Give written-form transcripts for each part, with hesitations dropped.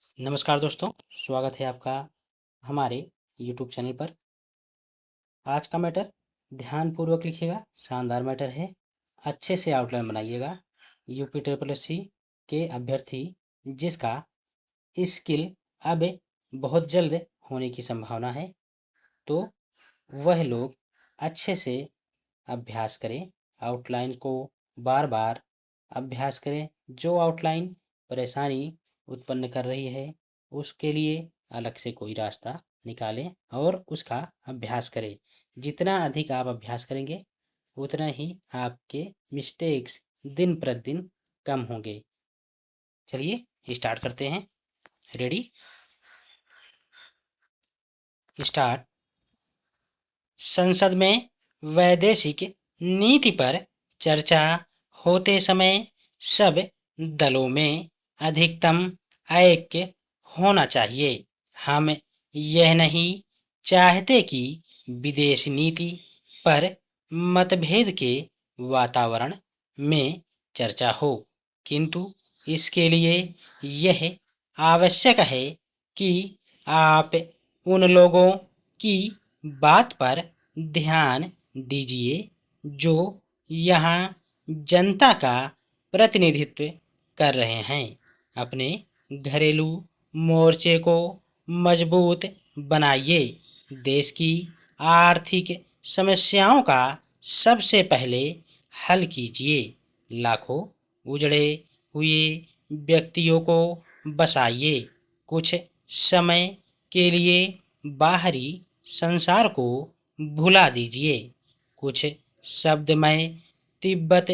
नमस्कार दोस्तों, स्वागत है आपका हमारे YouTube चैनल पर। आज का मैटर ध्यानपूर्वक लिखिएगा, शानदार मैटर है। अच्छे से आउटलाइन बनाइएगा। यूपी ट्रिपल एस सी के अभ्यर्थी जिसका स्किल अब बहुत जल्द होने की संभावना है, तो वह लोग अच्छे से अभ्यास करें। आउटलाइन को बार बार अभ्यास करें। जो आउटलाइन परेशानी उत्पन्न कर रही है, उसके लिए अलग से कोई रास्ता निकालें और उसका अभ्यास करें। जितना अधिक आप अभ्यास करेंगे, उतना ही आपके मिस्टेक्स दिन प्रतिदिन कम होंगे। चलिए स्टार्ट करते हैं। Ready, start. संसद में वैदेशिक नीति पर चर्चा होते समय सब दलों में अधिकतम ऐक्य होना चाहिए। हम यह नहीं चाहते कि विदेश नीति पर मतभेद के वातावरण में चर्चा हो, किंतु इसके लिए यह आवश्यक है कि आप उन लोगों की बात पर ध्यान दीजिए जो यहाँ जनता का प्रतिनिधित्व कर रहे हैं। अपने घरेलू मोर्चे को मजबूत बनाइए। देश की आर्थिक समस्याओं का सबसे पहले हल कीजिए। लाखों उजड़े हुए व्यक्तियों को बचाइए। कुछ समय के लिए बाहरी संसार को भुला दीजिए। कुछ शब्द मैं तिब्बत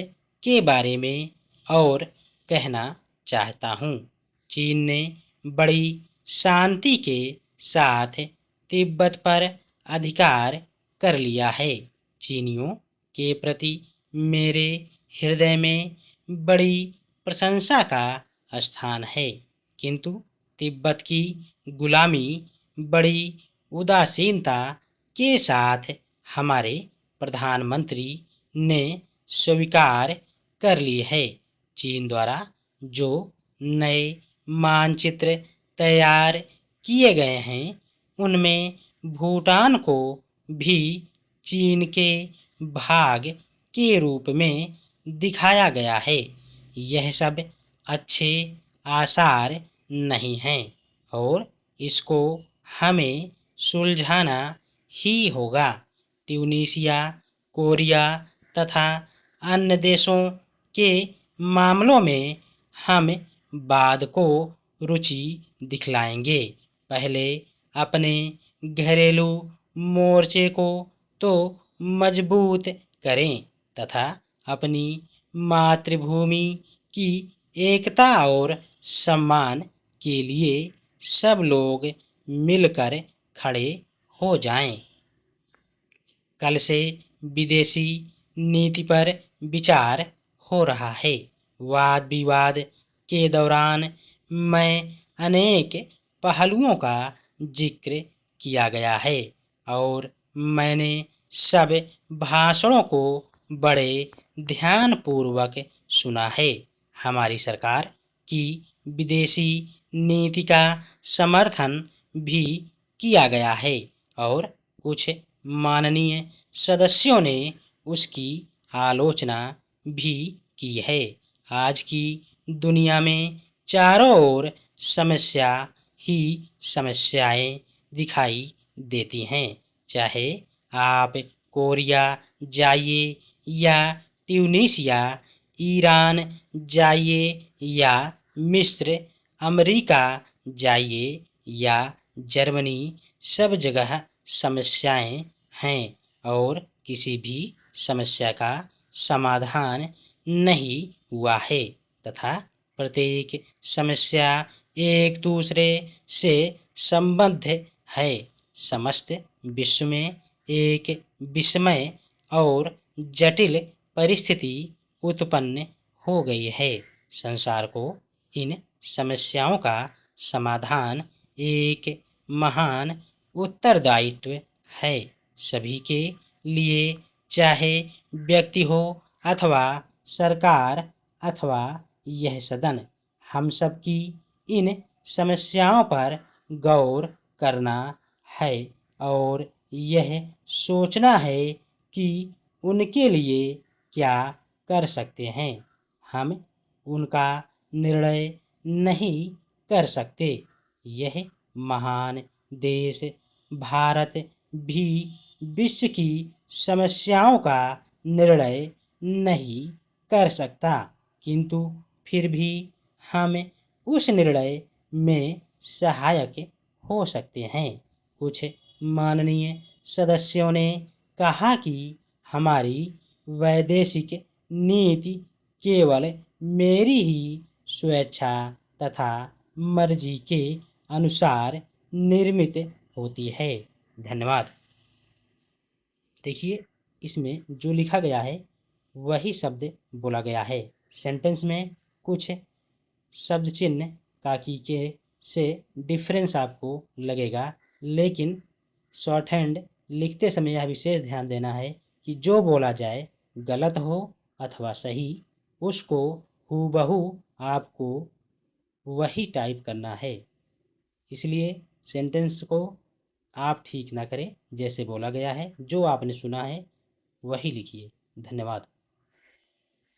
के बारे में और कहना चाहता हूँ। चीन ने बड़ी शांति के साथ तिब्बत पर अधिकार कर लिया है। चीनियों के प्रति मेरे हृदय में बड़ी प्रशंसा का स्थान है, किंतु तिब्बत की गुलामी बड़ी उदासीनता के साथ हमारे प्रधानमंत्री ने स्वीकार कर ली है। चीन द्वारा जो नए मानचित्र तैयार किए गए हैं, उनमें भूटान को भी चीन के भाग के रूप में दिखाया गया है। यह सब अच्छे आसार नहीं हैं और इसको हमें सुलझाना ही होगा। ट्यूनीशिया, कोरिया तथा अन्य देशों के मामलों में हम बाद को रुचि दिखलाएंगे। पहले अपने घरेलू मोर्चे को तो मजबूत करें तथा अपनी मातृभूमि की एकता और सम्मान के लिए सब लोग मिलकर खड़े हो जाएं। कल से विदेशी नीति पर विचार हो रहा है। वाद विवाद के दौरान मैं अनेक पहलुओं का जिक्र किया गया है और मैंने सब भाषणों को बड़े ध्यानपूर्वक सुना है। हमारी सरकार की विदेशी नीति का समर्थन भी किया गया है और कुछ माननीय सदस्यों ने उसकी आलोचना भी की है। आज की दुनिया में चारों ओर समस्या ही समस्याएं दिखाई देती हैं। चाहे आप कोरिया जाइए या ट्यूनीशिया, ईरान जाइए या मिस्र, अमेरिका जाइए या जर्मनी, सब जगह समस्याएं हैं और किसी भी समस्या का समाधान नहीं हुआ है तथा प्रत्येक समस्या एक दूसरे से संबद्ध है। समस्त विश्व में एक विस्मय और जटिल परिस्थिति उत्पन्न हो गई है। संसार को इन समस्याओं का समाधान एक महान उत्तरदायित्व है। सभी के लिए, चाहे व्यक्ति हो अथवा सरकार अथवा यह सदन, हम सब की इन समस्याओं पर गौर करना है और यह सोचना है कि उनके लिए क्या कर सकते हैं। हम उनका निर्णय नहीं कर सकते। यह महान देश भारत भी विश्व की समस्याओं का निर्णय नहीं कर सकता, किंतु फिर भी हम उस निर्णय में सहायक हो सकते हैं। कुछ माननीय सदस्यों ने कहा कि हमारी वैदेशिक नीति केवल मेरी ही स्वेच्छा तथा मर्जी के अनुसार निर्मित होती है। धन्यवाद। देखिए, इसमें जो लिखा गया है वही शब्द बोला गया है। सेंटेंस में कुछ शब्द चिन्ह काकी के से डिफरेंस आपको लगेगा, लेकिन शॉर्ट हैंड लिखते समय यह विशेष ध्यान देना है कि जो बोला जाए, गलत हो अथवा सही, उसको हूबहू आपको वही टाइप करना है। इसलिए सेंटेंस को आप ठीक ना करें, जैसे बोला गया है जो आपने सुना है वही लिखिए। धन्यवाद।